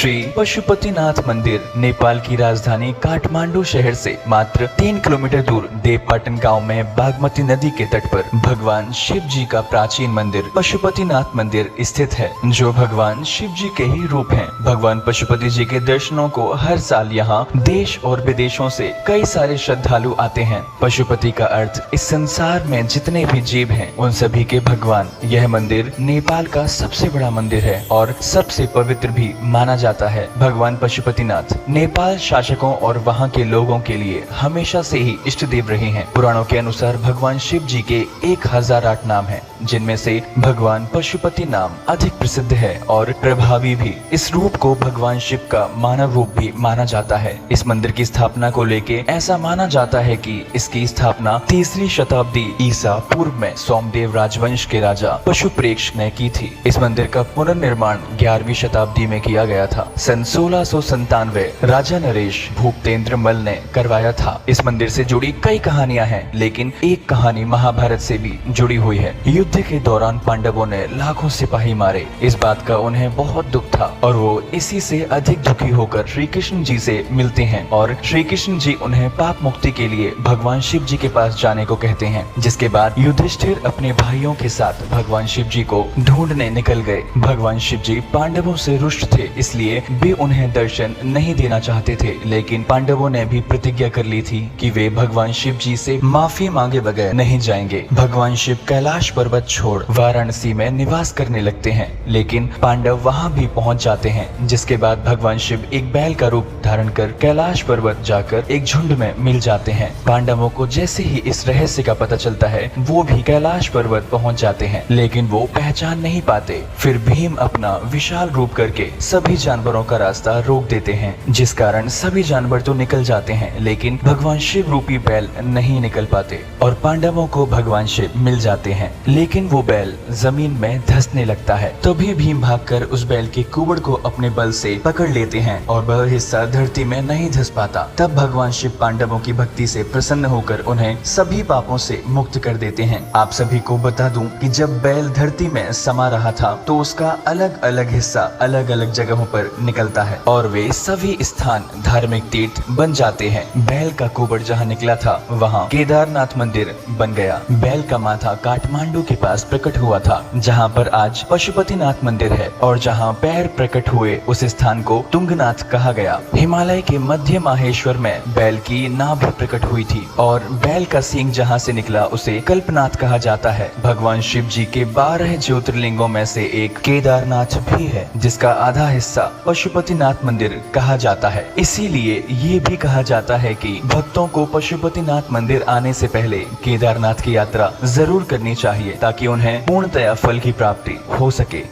श्री पशुपतिनाथ मंदिर नेपाल की राजधानी काठमांडू शहर से मात्र 3 किलोमीटर दूर देवपाटन गांव में बागमती नदी के तट पर भगवान शिव जी का प्राचीन मंदिर पशुपतिनाथ मंदिर स्थित है, जो भगवान शिव जी के ही रूप हैं। भगवान पशुपति जी के दर्शनों को हर साल यहाँ देश और विदेशों से कई सारे श्रद्धालु आते हैं। पशुपति का अर्थ इस संसार में जितने भी जीव हैं उन सभी के भगवान। यह मंदिर नेपाल का सबसे बड़ा मंदिर है और सबसे पवित्र भी माना जाता है। भगवान पशुपतिनाथ नेपाल शासकों और वहाँ के लोगों के लिए हमेशा से ही इष्ट देव रहे हैं। पुराणों के अनुसार भगवान शिव जी के 1008 नाम हैं, जिनमें से भगवान पशुपति नाम अधिक प्रसिद्ध है और प्रभावी भी। इस रूप को भगवान शिव का मानव रूप भी माना जाता है। इस मंदिर की स्थापना को लेके ऐसा माना जाता है कि इसकी स्थापना 3री शताब्दी ईसा पूर्व में सोमदेव राजवंश के राजा पशुप्रेक्ष ने की थी। इस मंदिर का पुनर्निर्माण 11वीं शताब्दी में किया गया था। सन 1697 राजा नरेश भूपतेंद्र मल ने करवाया था। इस मंदिर से जुड़ी कई कहानियां हैं, लेकिन एक कहानी महाभारत से भी जुड़ी हुई है। युद्ध के दौरान पांडवों ने लाखों सिपाही मारे। इस बात का उन्हें बहुत दुख था और वो इसी से अधिक दुखी होकर श्री कृष्ण जी से मिलते हैं और श्री कृष्ण जी उन्हें पाप मुक्ति के लिए भगवान शिव जी के पास जाने को कहते हैं। जिसके बाद युधिष्ठिर अपने भाइयों के साथ भगवान शिव जी को ढूंढने निकल गए। भगवान शिव जी पांडवों से रुष्ट थे, इसलिए वे उन्हें दर्शन नहीं देना चाहते थे। लेकिन पांडवों ने भी प्रतिज्ञा कर ली थी कि वे भगवान शिव जी से माफी मांगे बगैर नहीं जाएंगे। भगवान शिव कैलाश पर्वत छोड़ वाराणसी में निवास करने लगते हैं, लेकिन पांडव वहां भी पहुंच जाते हैं। जिसके बाद भगवान शिव एक बैल का रूप धारण कर कैलाश पर्वत जाकर एक झुंड में मिल जाते हैं। पांडवों को जैसे ही इस रहस्य का पता चलता है, वो भी कैलाश पर्वत पहुंच जाते हैं, लेकिन वो पहचान नहीं पाते। फिर भीम अपना विशाल रूप करके सभी जानवरों का रास्ता रोक देते हैं, जिस कारण सभी जानवर तो निकल जाते हैं, लेकिन भगवान शिव रूपी बैल नहीं निकल पाते और पांडवों को भगवान शिव मिल जाते हैं। लेकिन वो बैल जमीन में धंसने लगता है। तभी भीम भागकर उस बैल के कुबड़ को अपने बल से पकड़ लेते हैं और वह हिस्सा धरती में नहीं धंस पाता। तब भगवान शिव पांडवों की भक्ति से प्रसन्न होकर उन्हें सभी पापों से मुक्त कर देते हैं। आप सभी को बता दूं कि जब बैल धरती में समा रहा था तो उसका अलग अलग हिस्सा अलग अलग जगहों पर निकलता है और वे सभी स्थान धार्मिक तीर्थ बन जाते हैं। बैल का कुबड़ जहाँ निकला था वहाँ केदारनाथ मंदिर बन गया। बैल का माथा काठमांडू के पास प्रकट हुआ था, जहाँ पर आज पशुपतिनाथ मंदिर है, और जहाँ पैर प्रकट हुए उस स्थान को तुंगनाथ कहा गया। हिमालय के मध्य माहेश्वर में बैल की नाभि प्रकट हुई थी और बैल का सींग जहाँ से निकला उसे कल्पनाथ कहा जाता है। भगवान शिव जी के 12 ज्योतिर्लिंगों में से एक केदारनाथ भी है, जिसका आधा हिस्सा पशुपतिनाथ मंदिर कहा जाता है। इसीलिए ये भी कहा जाता है कि भक्तों को पशुपतिनाथ मंदिर आने से पहले केदारनाथ की यात्रा जरूर करनी चाहिए, ताकि उन्हें पूर्णतया फल की प्राप्ति हो सके।